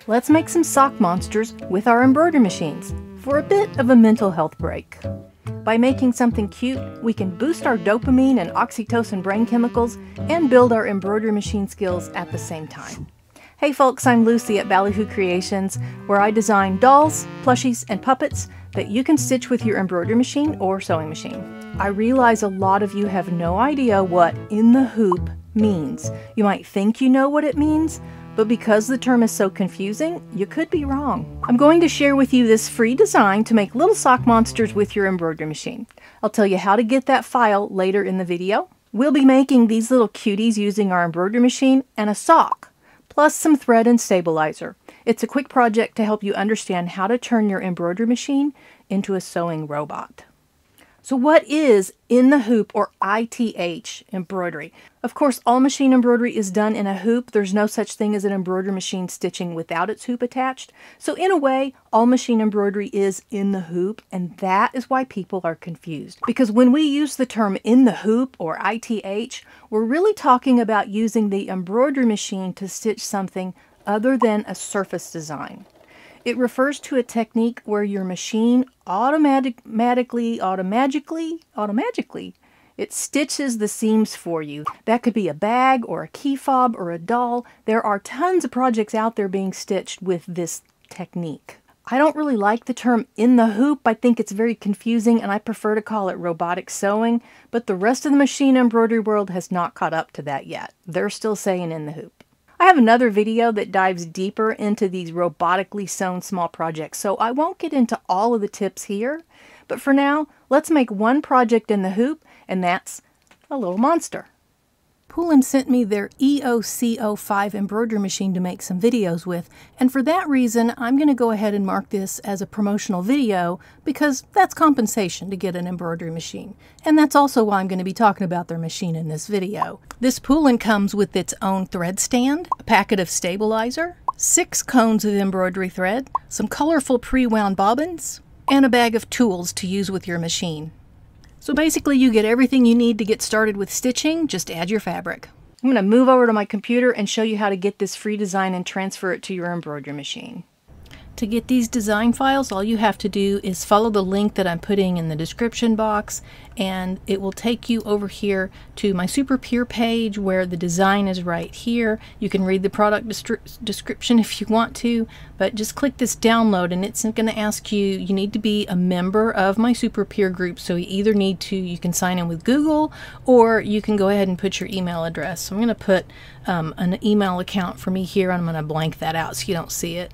Let's make some sock monsters with our embroidery machines for a bit of a mental health break. By making something cute, we can boost our dopamine and oxytocin brain chemicals and build our embroidery machine skills at the same time. Hey folks, I'm Lucy at Ballyhoo Creations, where I design dolls, plushies, and puppets that you can stitch with your embroidery machine or sewing machine. I realize a lot of you have no idea what "in the hoop" means. You might think you know what it means, but because the term is so confusing, you could be wrong. I'm going to share with you this free design to make little sock monsters with your embroidery machine. I'll tell you how to get that file later in the video. We'll be making these little cuties using our embroidery machine and a sock, plus some thread and stabilizer. It's a quick project to help you understand how to turn your embroidery machine into a sewing robot. So what is in the hoop, or ITH, embroidery? Of course, all machine embroidery is done in a hoop. There's no such thing as an embroidery machine stitching without its hoop attached. So in a way, all machine embroidery is in the hoop, and that is why people are confused. Because when we use the term "in the hoop" or ITH, we're really talking about using the embroidery machine to stitch something other than a surface design. It refers to a technique where your machine automatically, it stitches the seams for you. That could be a bag or a key fob or a doll. There are tons of projects out there being stitched with this technique. I don't really like the term "in the hoop." I think it's very confusing, and I prefer to call it robotic sewing, but the rest of the machine embroidery world has not caught up to that yet. They're still saying "in the hoop." I have another video that dives deeper into these robotically sewn small projects, so I won't get into all of the tips here. But for now, let's make one project in the hoop, and that's a little monster. Poolin sent me their EOC05 embroidery machine to make some videos with, and for that reason, I'm going to go ahead and mark this as a promotional video because that's compensation to get an embroidery machine. And that's also why I'm going to be talking about their machine in this video. This Poolin comes with its own thread stand, a packet of stabilizer, 6 cones of embroidery thread, some colorful pre-wound bobbins, and a bag of tools to use with your machine. So basically you get everything you need to get started with stitching, just add your fabric. I'm going to move over to my computer and show you how to get this free design and transfer it to your embroidery machine. To get these design files, all you have to do is follow the link that I'm putting in the description box, and it will take you over here to my Super Peer page where the design is right here. You can read the product description if you want to, but just click this download, and it's going to ask you need to be a member of my Super Peer group. So you either you can sign in with Google, or you can go ahead and put your email address. So I'm going to put an email account for me here. I'm going to blank that out so you don't see it.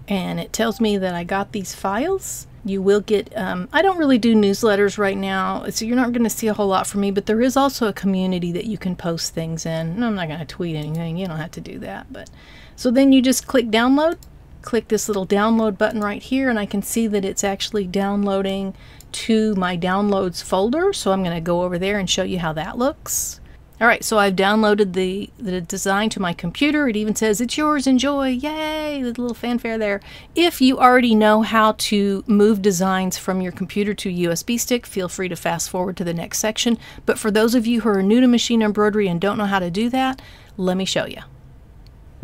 And it tells me that I got these files. You will get, I don't really do newsletters right now, so you're not going to see a whole lot from me, but there is also a community that you can post things in. And I'm not going to tweet anything, you don't have to do that. But so then you just click download, click this little download button right here, and I can see that it's actually downloading to my downloads folder. So I'm going to go over there and show you how that looks. Alright, so I've downloaded the design to my computer. It even says, "It's yours, enjoy," yay, with a little fanfare there. If you already know how to move designs from your computer to USB stick, feel free to fast forward to the next section. But for those of you who are new to machine embroidery and don't know how to do that, let me show you.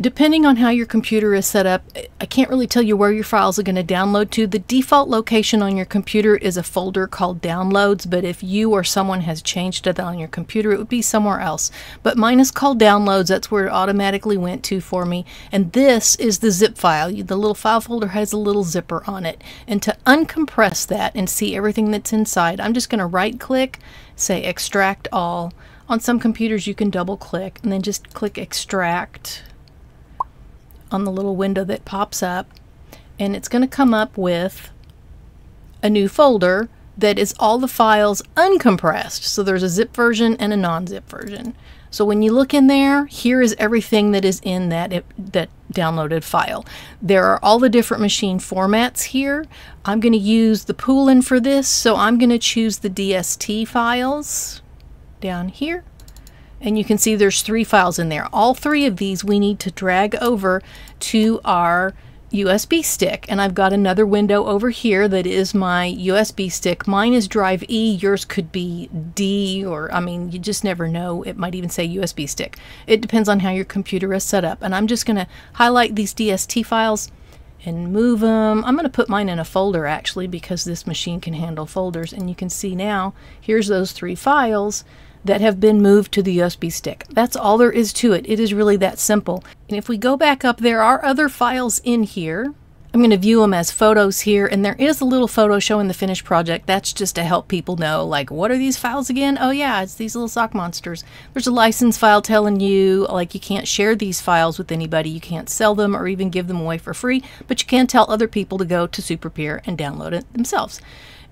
Depending on how your computer is set up, I can't really tell you where your files are going to download to. The default location on your computer is a folder called Downloads, but if you or someone has changed it on your computer, it would be somewhere else. But mine is called Downloads. That's where it automatically went to for me. And this is the zip file. The little file folder has a little zipper on it. And to uncompress that and see everything that's inside, I'm just going to right-click, say Extract All. On some computers, you can double-click and then just click Extract on the little window that pops up, and it's going to come up with a new folder that is all the files uncompressed. So there's a zip version and a non-zip version. So when you look in there, here is everything that is in that downloaded file. There are all the different machine formats here. I'm going to use the Poolin for this, so I'm going to choose the DST files down here. And you can see there's 3 files in there. All 3 of these we need to drag over to our USB stick, and I've got another window over here that is my USB stick. Mine is drive E, yours could be D, or I mean, you just never know. It might even say USB stick. It depends on how your computer is set up. And I'm just going to highlight these DST files and move them. I'm going to put mine in a folder actually, because this machine can handle folders. And you can see now, here's those 3 files that have been moved to the USB stick. That's all there is to it. It is really that simple. And if we go back up, there are other files in here. I'm going to view them as photos here, and there is a little photo showing the finished project. That's just to help people know, like, what are these files again? Oh yeah, it's these little sock monsters. There's a license file telling you, like, you can't share these files with anybody. You can't sell them or even give them away for free, but you can tell other people to go to Superpeer and download it themselves.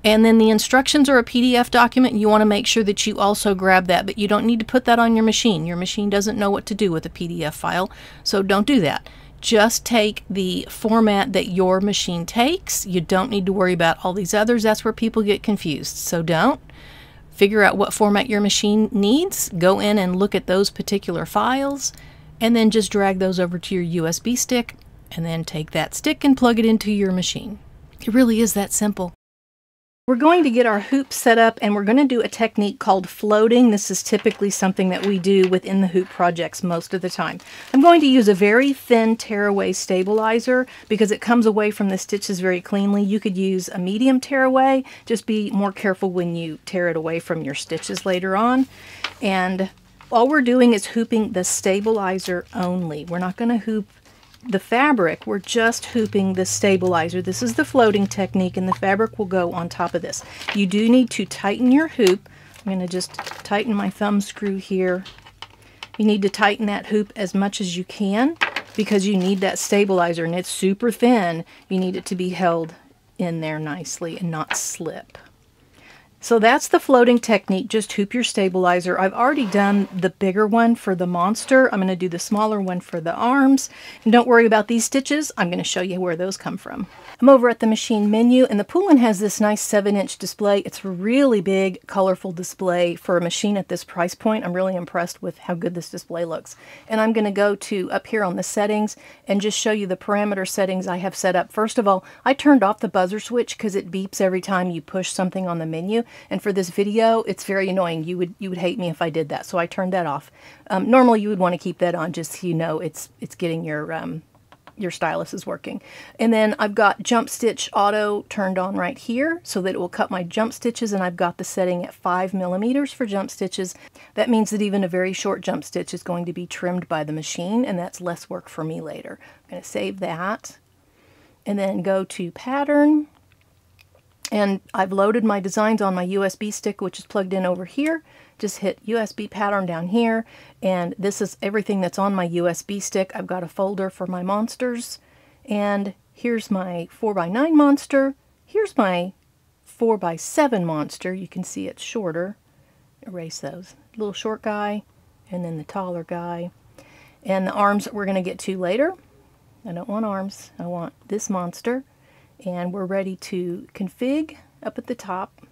And then the instructions are a PDF document. You want to make sure that you also grab that, but you don't need to put that on your machine. Your machine doesn't know what to do with a PDF file, so don't do that. Just take the format that your machine takes. You don't need to worry about all these others. That's where people get confused. So don't. Figure out what format your machine needs. Go in and look at those particular files, and then just drag those over to your USB stick, and then take that stick and plug it into your machine. It really is that simple. We're going to get our hoop set up, and we're going to do a technique called floating. This is typically something that we do within the hoop projects most of the time. I'm going to use a very thin tearaway stabilizer because it comes away from the stitches very cleanly. You could use a medium tearaway. Just be more careful when you tear it away from your stitches later on. And all we're doing is hooping the stabilizer only. We're not going to hoop the fabric, we're just hooping the stabilizer. This is the floating technique, and the fabric will go on top of this. You do need to tighten your hoop. I'm going to just tighten my thumb screw here. You need to tighten that hoop as much as you can because you need that stabilizer, and it's super thin. You need it to be held in there nicely and not slip. So that's the floating technique. Just hoop your stabilizer. I've already done the bigger one for the monster. I'm going to do the smaller one for the arms. And don't worry about these stitches. I'm going to show you where those come from. I'm over at the machine menu, and the Poolin has this nice 7-inch display. It's a really big, colorful display for a machine at this price point. I'm really impressed with how good this display looks. And I'm going to go to up here on the settings and just show you the parameter settings I have set up. First of all, I turned off the buzzer switch because it beeps every time you push something on the menu. And for this video, it's very annoying. You would hate me if I did that, so I turned that off. Normally, you would want to keep that on just so you know it's getting your stylus is working. And then I've got jump stitch auto turned on right here so that it will cut my jump stitches, and I've got the setting at 5 millimeters for jump stitches. That means that even a very short jump stitch is going to be trimmed by the machine, and that's less work for me later. I'm going to save that and then go to pattern. And I've loaded my designs on my USB stick, which is plugged in over here. Just hit USB pattern down here, and this is everything that's on my USB stick. I've got a folder for my monsters, and here's my 4x9 monster. Here's my 4x7 monster. You can see it's shorter. Erase those. Little short guy, and then the taller guy. And the arms we're going to get to later. I don't want arms. I want this monster. And we're ready to config up at the top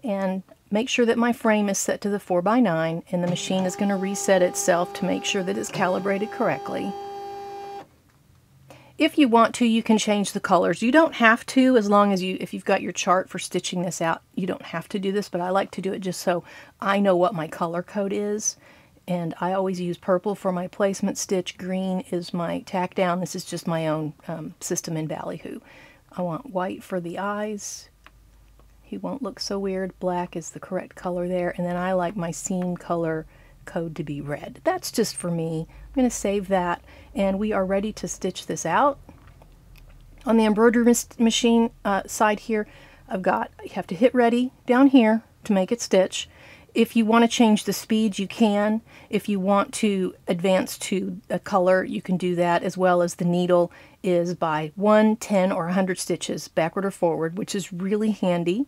and make sure that my frame is set to the 4x9, and the machine is going to reset itself to make sure that it's calibrated correctly. If you want to, you can change the colors. You don't have to, as long as if you've got your chart for stitching this out, you don't have to do this, but I like to do it just so I know what my color code is. And I always use purple for my placement stitch. Green is my tack down. This is just my own system in Ballyhoo. I want white for the eyes. He won't look so weird. Black is the correct color there. And then I like my seam color code to be red. That's just for me. I'm going to save that. And we are ready to stitch this out. On the embroidery machine side here, you have to hit ready down here to make it stitch. If you want to change the speed, you can. If you want to advance to a color, you can do that, as well as the needle is by 1, 10, or 100 stitches backward or forward, which is really handy.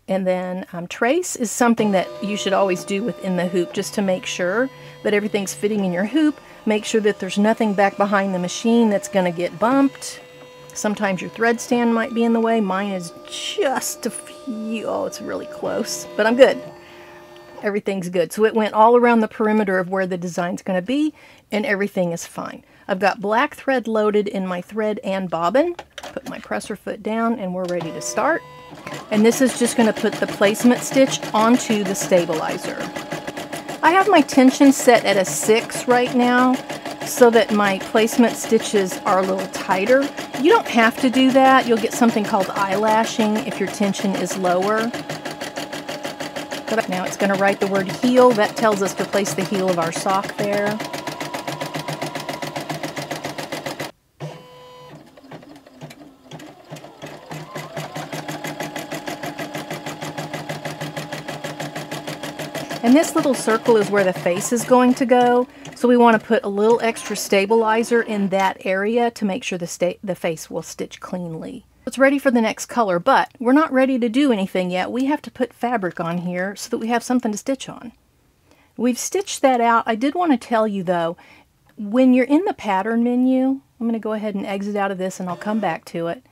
And then trace is something that you should always do within the hoop just to make sure that everything's fitting in your hoop. Make sure that there's nothing back behind the machine that's going to get bumped. Sometimes your thread stand might be in the way. Mine is just a few. Oh, it's really close, but I'm good. Everything's good. So it went all around the perimeter of where the design's going to be, and everything is fine. I've got black thread loaded in my thread and bobbin. Put my presser foot down and we're ready to start. And this is just going to put the placement stitch onto the stabilizer. I have my tension set at a 6 right now so that my placement stitches are a little tighter. You don't have to do that. You'll get something called eyelashing if your tension is lower. But now it's going to write the word heel. That tells us to place the heel of our sock there. And this little circle is where the face is going to go. So we want to put a little extra stabilizer in that area to make sure the face will stitch cleanly. It's ready for the next color, but we're not ready to do anything yet. We have to put fabric on here so that we have something to stitch on. We've stitched that out. I did want to tell you though, when you're in the pattern menu, I'm going to go ahead and exit out of this and I'll come back to it.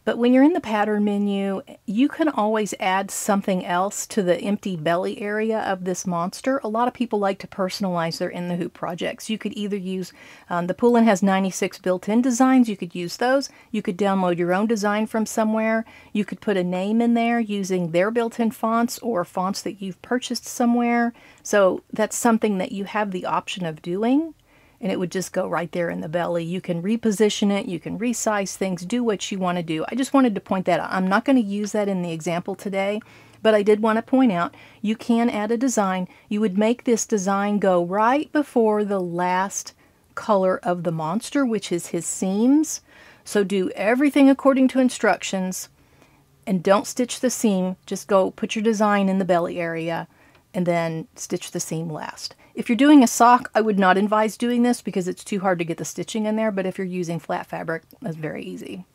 But when you're in the pattern menu, you can always add something else to the empty belly area of this monster. A lot of people like to personalize their In the Hoop projects. You could either use, the Poolin has 96 built-in designs. You could use those. You could download your own design from somewhere. You could put a name in there using their built-in fonts or fonts that you've purchased somewhere. So that's something that you have the option of doing. And it would just go right there in the belly. You can reposition it, you can resize things, do what you want to do. I just wanted to point that out. I'm not going to use that in the example today, but I did want to point out you can add a design. You would make this design go right before the last color of the monster, which is his seams. So do everything according to instructions and don't stitch the seam. Just go put your design in the belly area and then stitch the seam last. If you're doing a sock, I would not advise doing this because it's too hard to get the stitching in there, but if you're using flat fabric, that's very easy.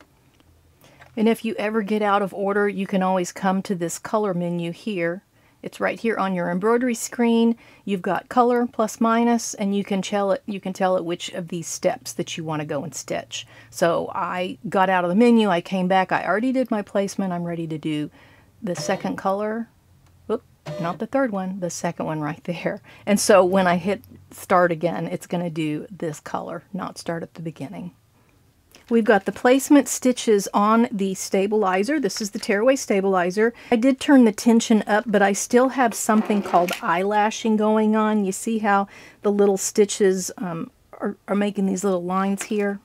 And if you ever get out of order, you can always come to this color menu here. It's right here on your embroidery screen. You've got color, plus, minus, and you can tell it which of these steps that you want to go and stitch. So I got out of the menu, I came back, I already did my placement, I'm ready to do the second color. Not the third one, the second one right there. And so when I hit start again, it's going to do this color, not start at the beginning. We've got the placement stitches on the stabilizer. This is the tearaway stabilizer. I did turn the tension up, but I still have something called eyelashing going on. You see how the little stitches are making these little lines here?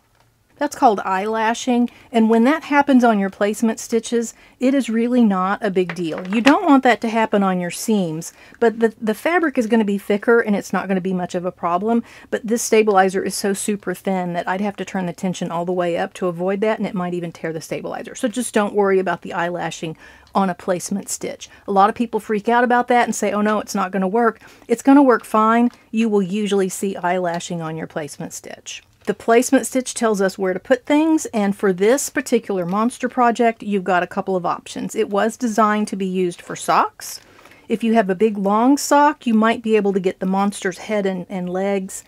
That's called eyelashing, and when that happens on your placement stitches, it is really not a big deal. You don't want that to happen on your seams, but the fabric is going to be thicker and it's not going to be much of a problem, but this stabilizer is so super thin that I'd have to turn the tension all the way up to avoid that, and it might even tear the stabilizer. So just don't worry about the eyelashing on a placement stitch. A lot of people freak out about that and say, oh no, it's not going to work. It's going to work fine. You will usually see eyelashing on your placement stitch. The placement stitch tells us where to put things, and for this particular monster project, you've got a couple of options. It was designed to be used for socks. If you have a big long sock, you might be able to get the monster's head and legs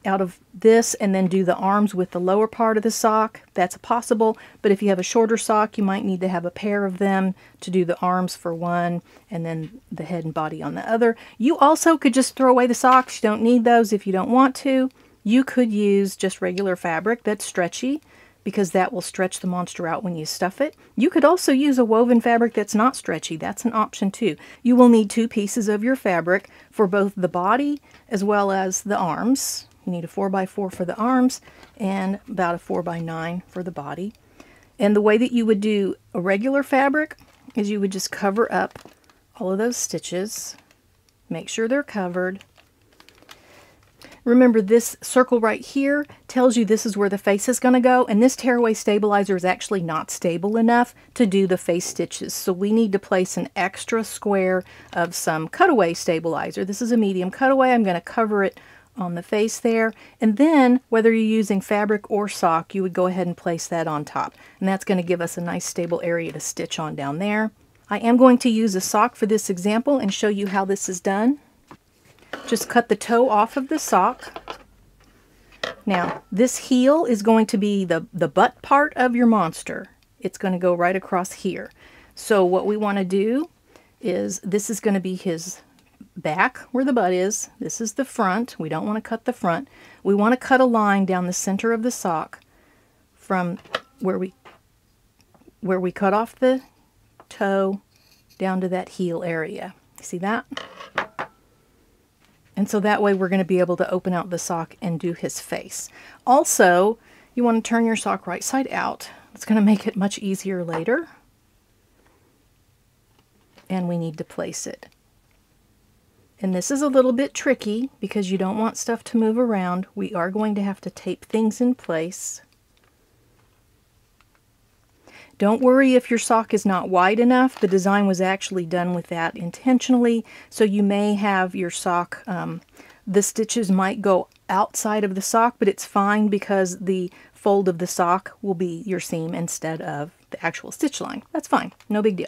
out of this and then do the arms with the lower part of the sock. That's possible, but if you have a shorter sock, you might need to have a pair of them to do the arms for one and then the head and body on the other. You also could just throw away the socks. You don't need those if you don't want to. You could use just regular fabric that's stretchy because that will stretch the monster out when you stuff it. You could also use a woven fabric that's not stretchy. That's an option too. You will need 2 pieces of your fabric for both the body as well as the arms. You need a 4x4 for the arms and about a 4x9 for the body. And the way that you would do a regular fabric is you would just cover up all of those stitches, make sure they're covered. Remember, this circle right here tells you this is where the face is going to go, and this tearaway stabilizer is actually not stable enough to do the face stitches. So we need to place an extra square of some cutaway stabilizer. This is a medium cutaway. I'm going to cover it on the face there, and then whether you're using fabric or sock, you would go ahead and place that on top, and that's going to give us a nice stable area to stitch on down there. I am going to use a sock for this example and show you how this is done. Just cut the toe off of the sock. Now, this heel is going to be the butt part of your monster. It's going to go right across here. So what we want to do is, this is going to be his back where the butt is. This is the front. We don't want to cut the front. We want to cut a line down the center of the sock from where we cut off the toe down to that heel area. See that? And so that way we're going to be able to open out the sock and do his face. Also, you want to turn your sock right side out. It's going to make it much easier later. And we need to place it. And this is a little bit tricky because you don't want stuff to move around. We are going to have to tape things in place. Don't worry if your sock is not wide enough. The design was actually done with that intentionally. So you may have your sock, the stitches might go outside of the sock, but it's fine because the fold of the sock will be your seam instead of the actual stitch line. That's fine, no big deal.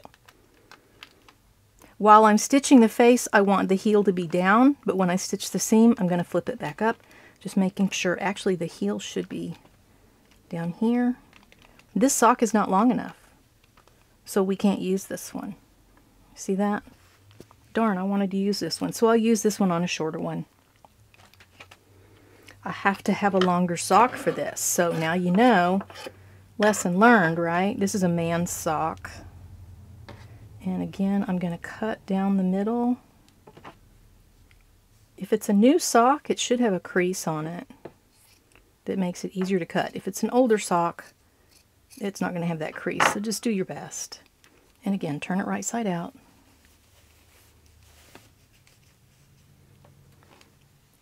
While I'm stitching the face, I want the heel to be down, but when I stitch the seam, I'm going to flip it back up, just making sure actually the heel should be down here. This sock is not long enough, so we can't use this one. See that? Darn, I wanted to use this one, so I'll use this one on a shorter one. I have to have a longer sock for this, so now you know, lesson learned, right? This is a man's sock. And again, I'm going to cut down the middle. If it's a new sock, it should have a crease on it that makes it easier to cut. If it's an older sock, it's not going to have that crease, so just do your best. And again, turn it right side out.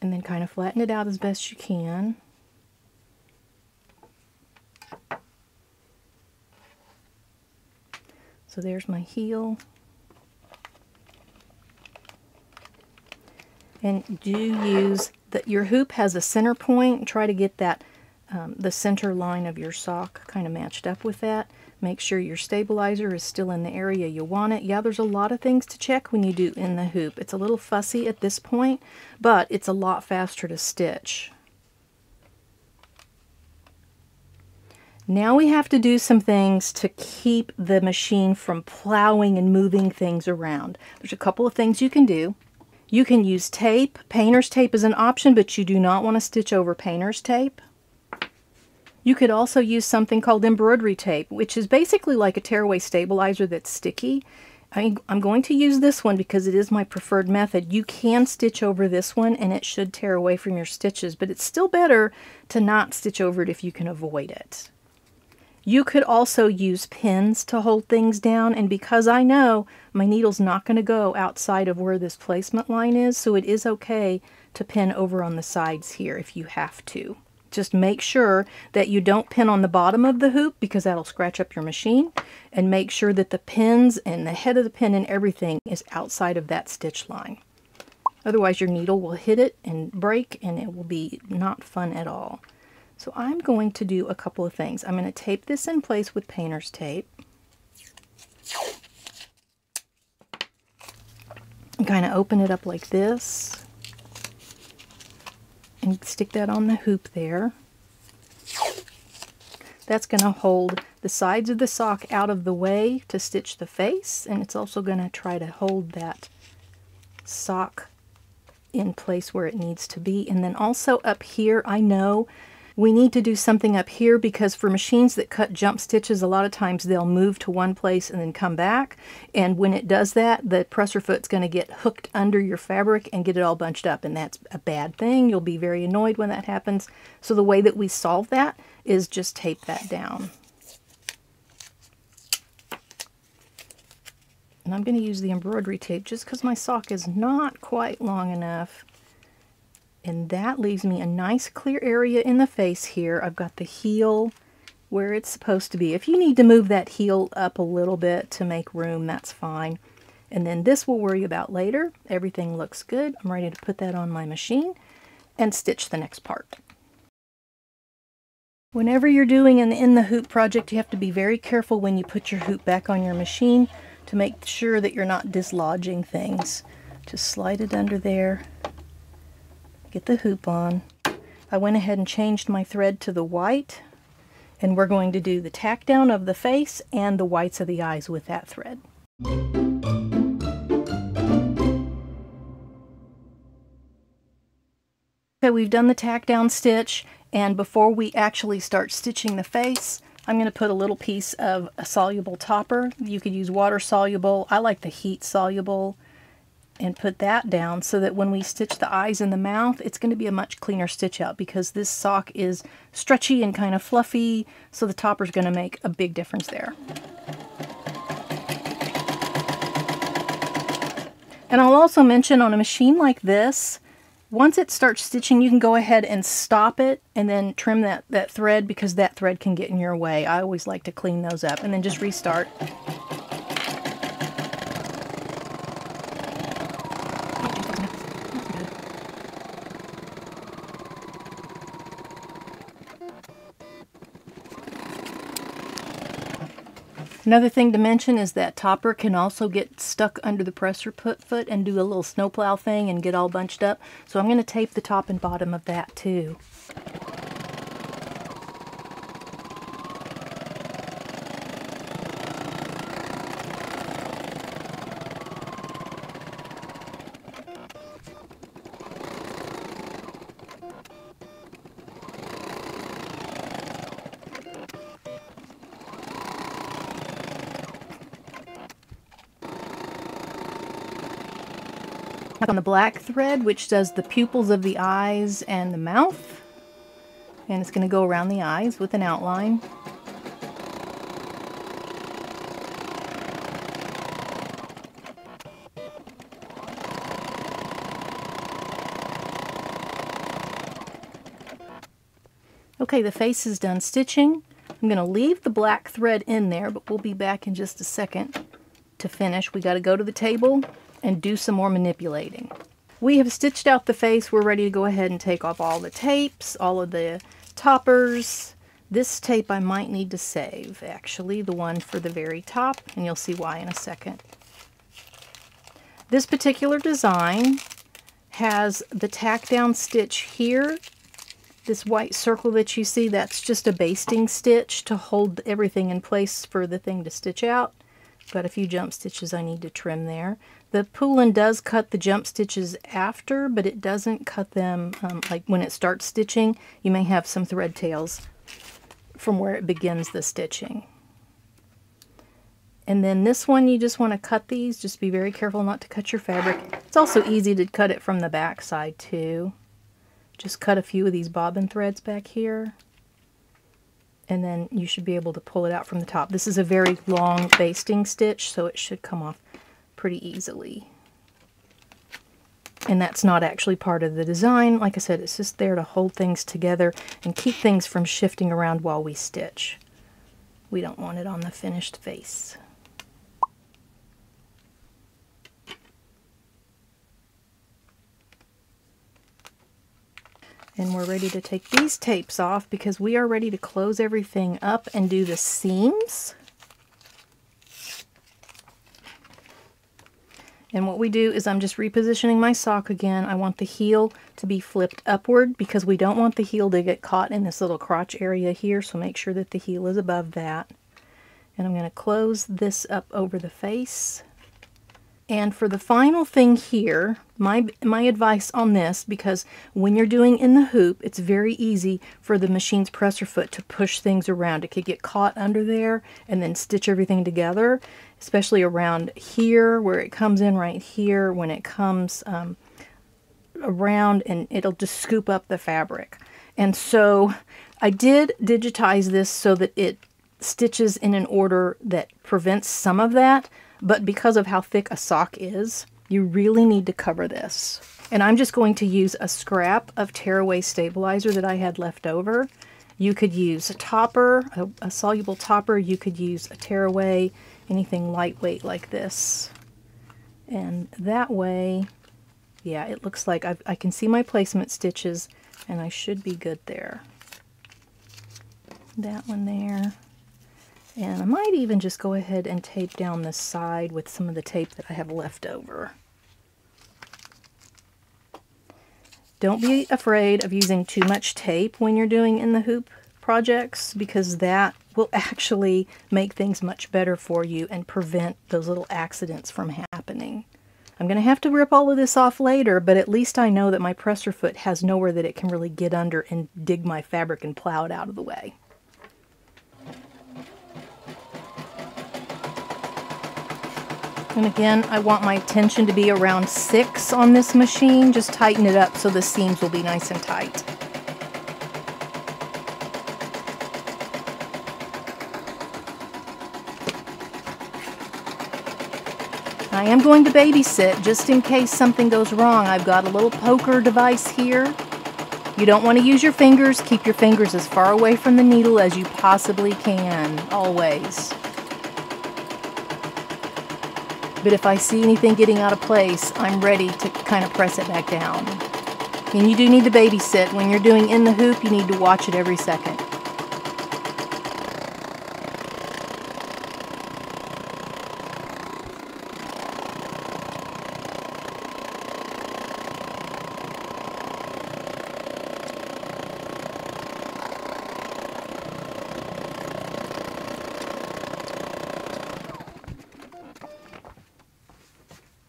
And then kind of flatten it out as best you can. So there's my heel. And do use that your hoop has a center point. Try to get that the center line of your sock kind of matched up with that. Make sure your stabilizer is still in the area you want it. Yeah, there's a lot of things to check when you do in the hoop. It's a little fussy at this point, but it's a lot faster to stitch. Now we have to do some things to keep the machine from plowing and moving things around. There's a couple of things you can do. You can use tape. Painter's tape is an option, but you do not want to stitch over painter's tape. You could also use something called embroidery tape, which is basically like a tearaway stabilizer that's sticky. I'm going to use this one because it is my preferred method. You can stitch over this one and it should tear away from your stitches, but it's still better to not stitch over it if you can avoid it. You could also use pins to hold things down, and because I know my needle's not going to go outside of where this placement line is, so it is okay to pin over on the sides here if you have to. Just make sure that you don't pin on the bottom of the hoop because that'll scratch up your machine, and make sure that the pins and the head of the pin and everything is outside of that stitch line. Otherwise your needle will hit it and break and it will be not fun at all. So I'm going to do a couple of things. I'm going to tape this in place with painter's tape. And kind of open it up like this. And stick that on the hoop there. That's going to hold the sides of the sock out of the way to stitch the face. And it's also going to try to hold that sock in place where it needs to be. And then also up here, I know we need to do something up here because for machines that cut jump stitches, a lot of times they'll move to one place and then come back. And when it does that, the presser foot's going to get hooked under your fabric and get it all bunched up. And that's a bad thing. You'll be very annoyed when that happens. So the way that we solve that is just tape that down. And I'm going to use the embroidery tape just because my sock is not quite long enough. And that leaves me a nice clear area in the face here. I've got the heel where it's supposed to be. If you need to move that heel up a little bit to make room, that's fine. And then this we'll worry about later. Everything looks good. I'm ready to put that on my machine and stitch the next part. Whenever you're doing an in the hoop project, you have to be very careful when you put your hoop back on your machine to make sure that you're not dislodging things. Just slide it under there. Get the hoop on. I went ahead and changed my thread to the white, and we're going to do the tack down of the face and the whites of the eyes with that thread. Okay, we've done the tack down stitch, and before we actually start stitching the face, I'm going to put a little piece of a soluble topper. You could use water soluble. I like the heat soluble, and put that down so that when we stitch the eyes and the mouth, it's going to be a much cleaner stitch out because this sock is stretchy and kind of fluffy, so the topper is going to make a big difference there. And I'll also mention on a machine like this, once it starts stitching, you can go ahead and stop it and then trim that thread because that thread can get in your way. I always like to clean those up and then just restart. Another thing to mention is that topper can also get stuck under the presser foot and do a little snowplow thing and get all bunched up. So I'm going to tape the top and bottom of that too. On the black thread, which does the pupils of the eyes and the mouth, and it's going to go around the eyes with an outline. Okay, the face is done stitching. I'm going to leave the black thread in there, but we'll be back in just a second to finish. We got to go to the table and do some more manipulating. We have stitched out the face. We're ready to go ahead and take off all the tapes, all of the toppers. This tape I might need to save, actually, the one for the very top, and you'll see why in a second. This particular design has the tack down stitch here. This white circle that you see, that's just a basting stitch to hold everything in place for the thing to stitch out. Got a few jump stitches I need to trim there. The Poolin does cut the jump stitches after, but it doesn't cut them like when it starts stitching. You may have some thread tails from where it begins the stitching. And then this one, you just want to cut these. Just be very careful not to cut your fabric. It's also easy to cut it from the back side too. Just cut a few of these bobbin threads back here. And then you should be able to pull it out from the top. This is a very long basting stitch, so it should come off pretty easily. And that's not actually part of the design. Like I said, it's just there to hold things together and keep things from shifting around while we stitch. We don't want it on the finished face. And we're ready to take these tapes off because we are ready to close everything up and do the seams. And what we do is I'm just repositioning my sock again. I want the heel to be flipped upward because we don't want the heel to get caught in this little crotch area here, so make sure that the heel is above that. And I'm going to close this up over the face. And for the final thing here, my advice on this, because when you're doing in the hoop, it's very easy for the machine's presser foot to push things around. It could get caught under there and then stitch everything together, especially around here where it comes in right here when it comes around, and it'll just scoop up the fabric. And so I did digitize this so that it stitches in an order that prevents some of that. But because of how thick a sock is, you really need to cover this. And I'm just going to use a scrap of tearaway stabilizer that I had left over. You could use a topper, a soluble topper. You could use a tearaway, anything lightweight like this. And that way, yeah, it looks like I can see my placement stitches, and I should be good there. That one there. And I might even just go ahead and tape down this side with some of the tape that I have left over. Don't be afraid of using too much tape when you're doing in the hoop projects, because that will actually make things much better for you and prevent those little accidents from happening. I'm going to have to rip all of this off later, but at least I know that my presser foot has nowhere that it can really get under and dig my fabric and plow it out of the way. And again, I want my tension to be around 6 on this machine. Just tighten it up so the seams will be nice and tight. I am going to babysit just in case something goes wrong. I've got a little poker device here. You don't want to use your fingers. Keep your fingers as far away from the needle as you possibly can, always. But if I see anything getting out of place, I'm ready to kind of press it back down. And you do need to babysit. When you're doing in the hoop, you need to watch it every second.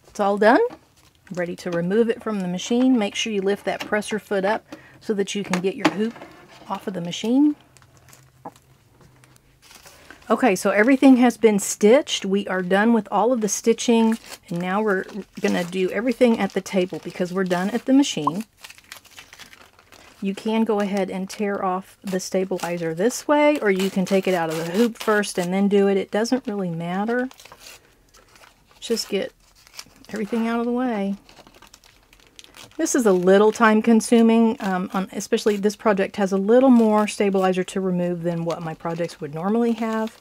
It's all done. Ready to remove it from the machine. Make sure you lift that presser foot up so that you can get your hoop off of the machine. Okay, so everything has been stitched. We are done with all of the stitching, and now we're going to do everything at the table because we're done at the machine. You can go ahead and tear off the stabilizer this way, or you can take it out of the hoop first and then do it. It doesn't really matter. Just get everything out of the way. This is a little time consuming, especially this project has a little more stabilizer to remove than what my projects would normally have.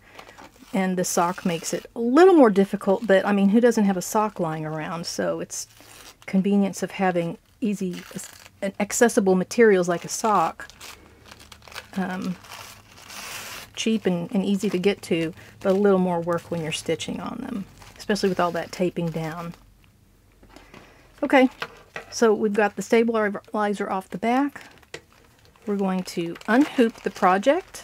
And the sock makes it a little more difficult, but I mean, who doesn't have a sock lying around? So it's convenience of having easy, accessible materials like a sock. Cheap and easy to get to, but a little more work when you're stitching on them, especially with all that taping down. Okay, so we've got the stabilizer off the back. We're going to unhoop the project.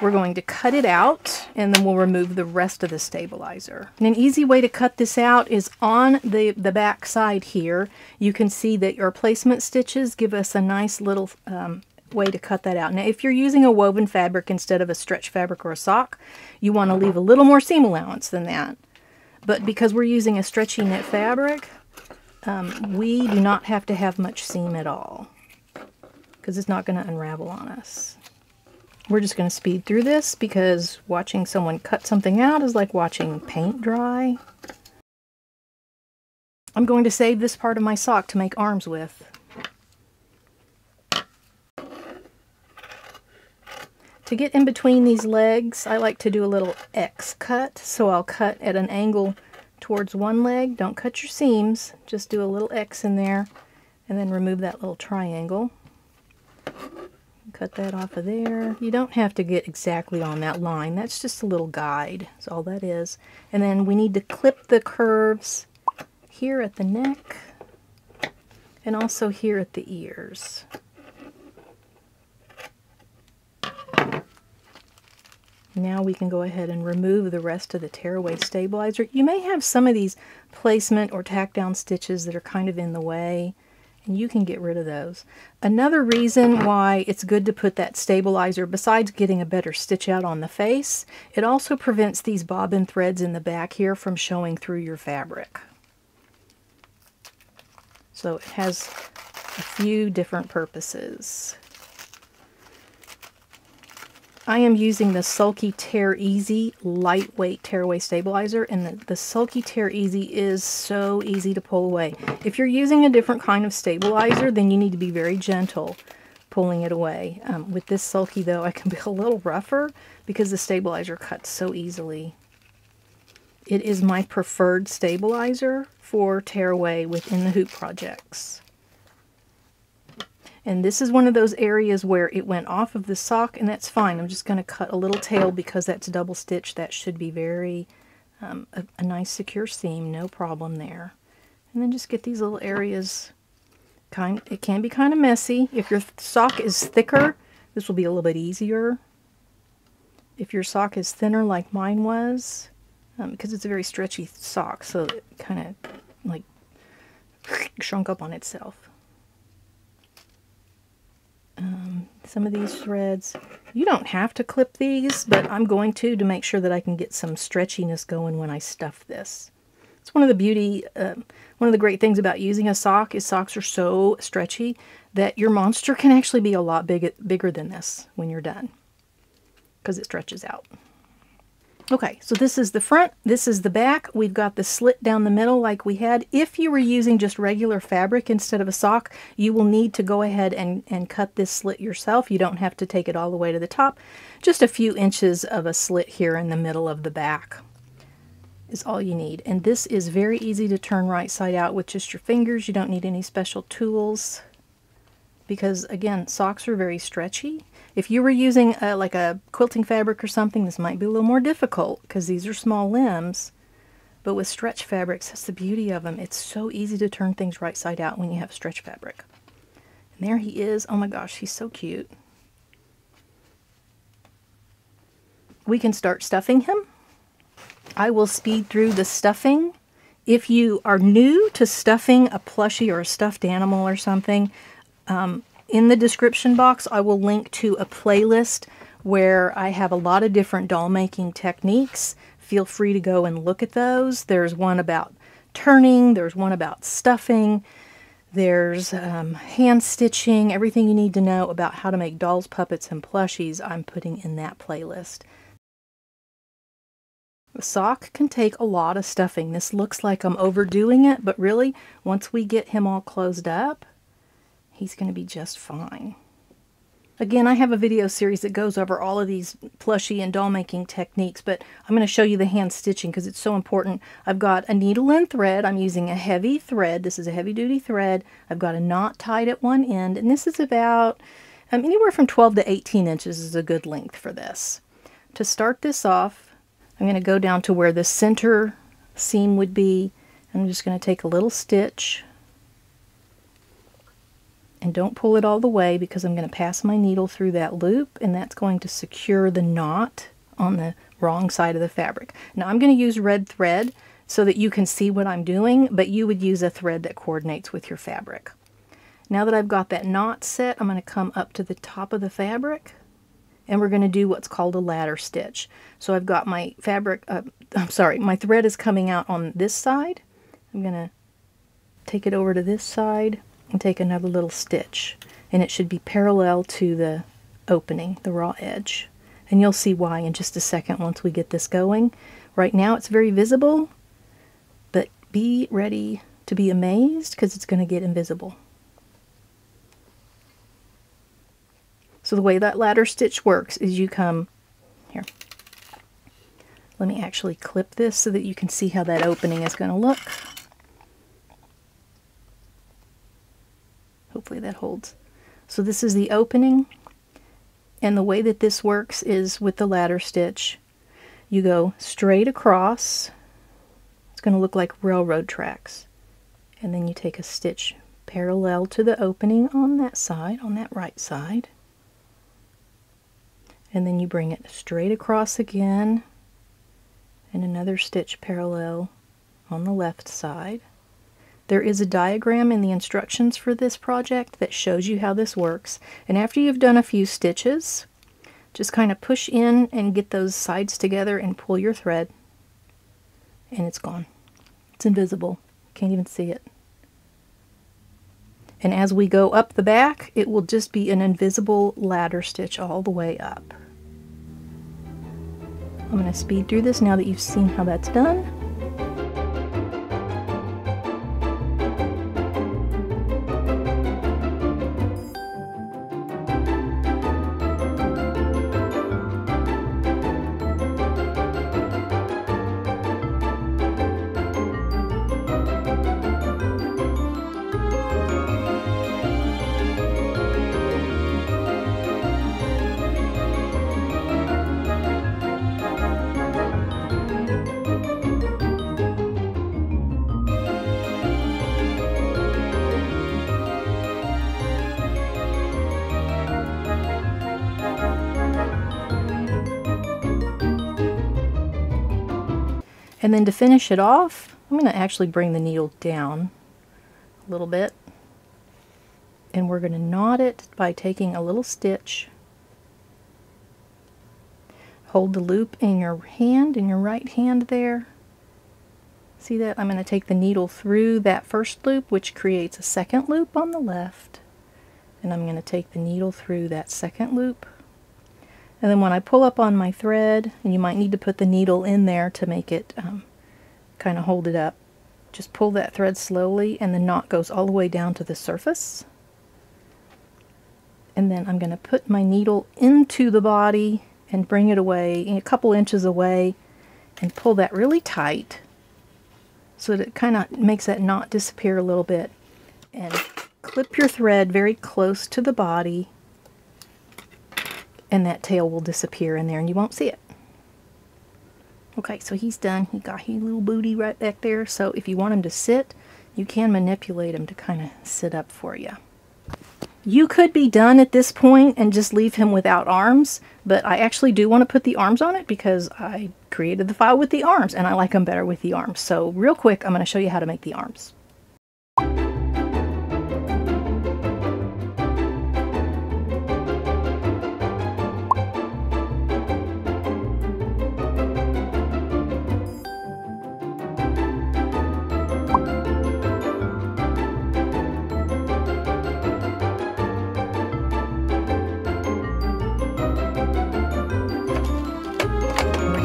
We're going to cut it out, and then we'll remove the rest of the stabilizer. And an easy way to cut this out is on the back side here. You can see that your placement stitches give us a nice little way to cut that out. Now, if you're using a woven fabric instead of a stretch fabric or a sock, you want to leave a little more seam allowance than that. But because we're using a stretchy knit fabric, we do not have to have much seam at all because it's not going to unravel on us. We're just going to speed through this because watching someone cut something out is like watching paint dry. I'm going to save this part of my sock to make arms with. To get in between these legs, I like to do a little X cut, so I'll cut at an angle towards one leg. Don't cut your seams, just do a little X in there and then remove that little triangle. Cut that off of there. You don't have to get exactly on that line. That's just a little guide. That's all that is. And then we need to clip the curves here at the neck and also here at the ears. Now we can go ahead and remove the rest of the tearaway stabilizer. You may have some of these placement or tack down stitches that are kind of in the way, and you can get rid of those. Another reason why it's good to put that stabilizer, besides getting a better stitch out on the face, it also prevents these bobbin threads in the back here from showing through your fabric. So it has a few different purposes. I am using the Sulky Tear Easy lightweight tearaway stabilizer, and the Sulky Tear Easy is so easy to pull away. If you're using a different kind of stabilizer, then you need to be very gentle pulling it away. With this Sulky, though, I can be a little rougher because the stabilizer cuts so easily. It is my preferred stabilizer for tearaway within the hoop projects. And this is one of those areas where it went off of the sock, and that's fine. I'm just going to cut a little tail because that's double stitch. That should be very, a nice secure seam, no problem there. And then just get these little areas, it can be kind of messy. If your sock is thicker, this will be a little bit easier. If your sock is thinner like mine was, because it's a very stretchy sock, so it kind of like shrunk up on itself. Some of these threads, you don't have to clip these, but I'm going to make sure that I can get some stretchiness going when I stuff this. It's one of the great things about using a sock is socks are so stretchy that your monster can actually be a lot bigger than this when you're done, because it stretches out. Okay, so this is the front, this is the back. We've got the slit down the middle like we had. If you were using just regular fabric instead of a sock, you will need to go ahead and cut this slit yourself. You don't have to take it all the way to the top. Just a few inches of a slit here in the middle of the back is all you need. And this is very easy to turn right side out with just your fingers. You don't need any special tools because, again, socks are very stretchy. If you were using like a quilting fabric or something, this might be a little more difficult because these are small limbs. But with stretch fabrics, that's the beauty of them. It's so easy to turn things right side out when you have stretch fabric. And there he is. Oh my gosh, he's so cute. We can start stuffing him. I will speed through the stuffing. If you are new to stuffing a plushie or a stuffed animal or something, in the description box, I will link to a playlist where I have a lot of different doll making techniques. Feel free to go and look at those. There's one about turning, there's one about stuffing, there's hand stitching, everything you need to know about how to make dolls, puppets, and plushies I'm putting in that playlist. The sock can take a lot of stuffing. This looks like I'm overdoing it, but really, once we get him all closed up, he's going to be just fine. Again, I have a video series that goes over all of these plushie and doll making techniques, but I'm going to show you the hand stitching because it's so important. I've got a needle and thread. I'm using a heavy thread. This is a heavy duty thread. I've got a knot tied at one end, and this is about anywhere from 12 to 18 inches is a good length for this. To start this off, I'm going to go down to where the center seam would be. I'm just going to take a little stitch. And don't pull it all the way because I'm going to pass my needle through that loop, and that's going to secure the knot on the wrong side of the fabric. Now I'm going to use red thread so that you can see what I'm doing, but you would use a thread that coordinates with your fabric. Now that I've got that knot set, I'm going to come up to the top of the fabric, and we're going to do what's called a ladder stitch. So I've got my fabric, my thread is coming out on this side. I'm going to take it over to this side and take another little stitch, and it should be parallel to the opening, the raw edge. And you'll see why in just a second once we get this going. Right now it's very visible, but be ready to be amazed because it's going to get invisible. So the way that ladder stitch works is you come here. Let me actually clip this so that you can see how that opening is going to look. Hopefully that holds. So this is the opening, and the way that this works is with the ladder stitch. You go straight across. It's going to look like railroad tracks. And then you take a stitch parallel to the opening on that side, on that right side. And then you bring it straight across again, and another stitch parallel on the left side. There is a diagram in the instructions for this project that shows you how this works. And after you've done a few stitches, just kind of push in and get those sides together and pull your thread. And it's gone. It's invisible. Can't even see it. And as we go up the back, it will just be an invisible ladder stitch all the way up. I'm going to speed through this now that you've seen how that's done. And then to finish it off, I'm going to actually bring the needle down a little bit. And we're going to knot it by taking a little stitch. Hold the loop in your hand, in your right hand there. See that? I'm going to take the needle through that first loop, which creates a second loop on the left. And I'm going to take the needle through that second loop. And then when I pull up on my thread, and you might need to put the needle in there to make it kind of hold it up, just pull that thread slowly and the knot goes all the way down to the surface. And then I'm going to put my needle into the body and bring it away, a couple inches away, and pull that really tight so that it kind of makes that knot disappear a little bit. And clip your thread very close to the body, and that tail will disappear in there and you won't see it. Okay, so he's done. He got his little booty right back there. So if you want him to sit, you can manipulate him to kind of sit up for you. You could be done at this point and just leave him without arms, but I actually do want to put the arms on it because I created the file with the arms and I like them better with the arms. So real quick, I'm going to show you how to make the arms.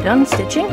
Done stitching.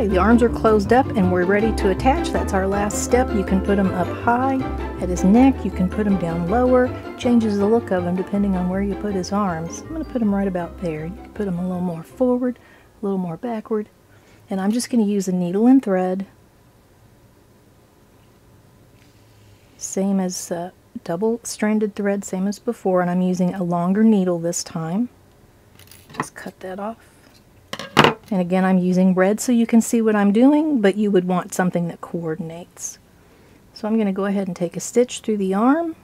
Okay, the arms are closed up and we're ready to attach. That's our last step. You can put them up high at his neck. You can put them down lower. Changes the look of him depending on where you put his arms. I'm going to put them right about there. You can put them a little more forward, a little more backward. And I'm just going to use a needle and thread. Same as double-stranded thread, same as before. And I'm using a longer needle this time. Just cut that off. And again, I'm using red so you can see what I'm doing, but you would want something that coordinates. So I'm going to go ahead and take a stitch through the arm.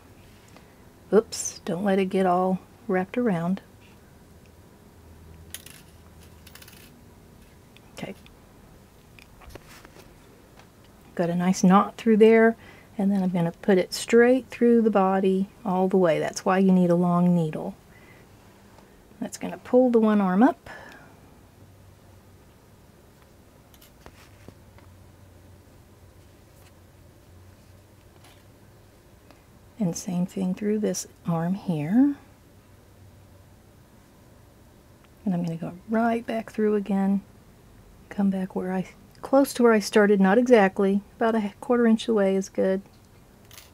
Oops, don't let it get all wrapped around. Okay. Got a nice knot through there, and then I'm going to put it straight through the body all the way. That's why you need a long needle. That's going to pull the one arm up. And same thing through this arm here. And I'm going to go right back through again. Come back close to where I started, not exactly. About a quarter inch away is good.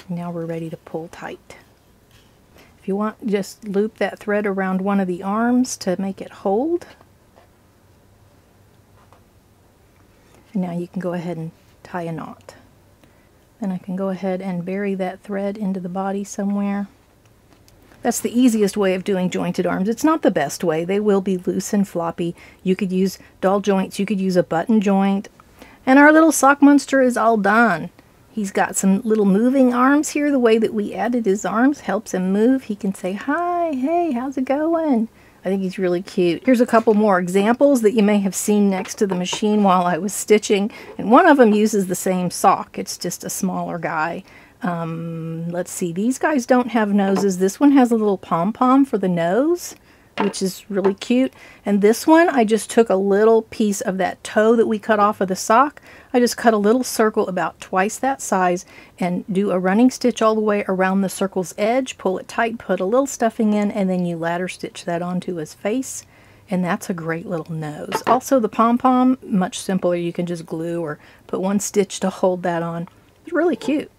Now we're ready to pull tight. If you want, just loop that thread around one of the arms to make it hold. And now you can go ahead and tie a knot. Then I can go ahead and bury that thread into the body somewhere. That's the easiest way of doing jointed arms. It's not the best way. They will be loose and floppy. You could use doll joints. You could use a button joint. And our little sock monster is all done. He's got some little moving arms here. The way that we added his arms helps him move. He can say, hi, hey, how's it going? I think he's really cute. Here's a couple more examples that you may have seen next to the machine while I was stitching. And one of them uses the same sock. It's just a smaller guy. Let's see. These guys don't have noses. This one has a little pom-pom for the nose, which is really cute. And this one, I just took a little piece of that toe that we cut off of the sock. I just cut a little circle about twice that size and do a running stitch all the way around the circle's edge, pull it tight, put a little stuffing in, and then you ladder stitch that onto his face. And that's a great little nose. Also the pom-pom, much simpler. You can just glue or put one stitch to hold that on. It's really cute.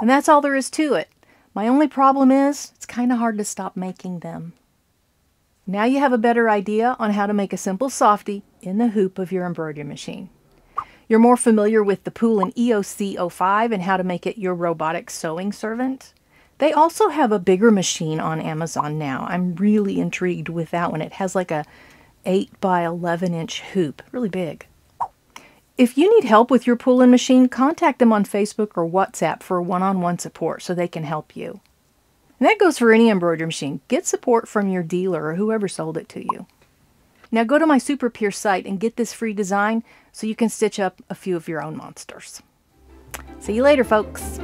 And that's all there is to it. My only problem is it's kind of hard to stop making them. Now you have a better idea on how to make a simple softie in the hoop of your embroidery machine. You're more familiar with the Poolin EOC05 and how to make it your robotic sewing servant. They also have a bigger machine on Amazon now. I'm really intrigued with that one. It has like a 8 by 11 inch hoop, really big. If you need help with your Poolin machine, contact them on Facebook or WhatsApp for one-on-one support so they can help you. And that goes for any embroidery machine. Get support from your dealer or whoever sold it to you. Now go to my Super Pierce site and get this free design so you can stitch up a few of your own monsters. See you later, folks.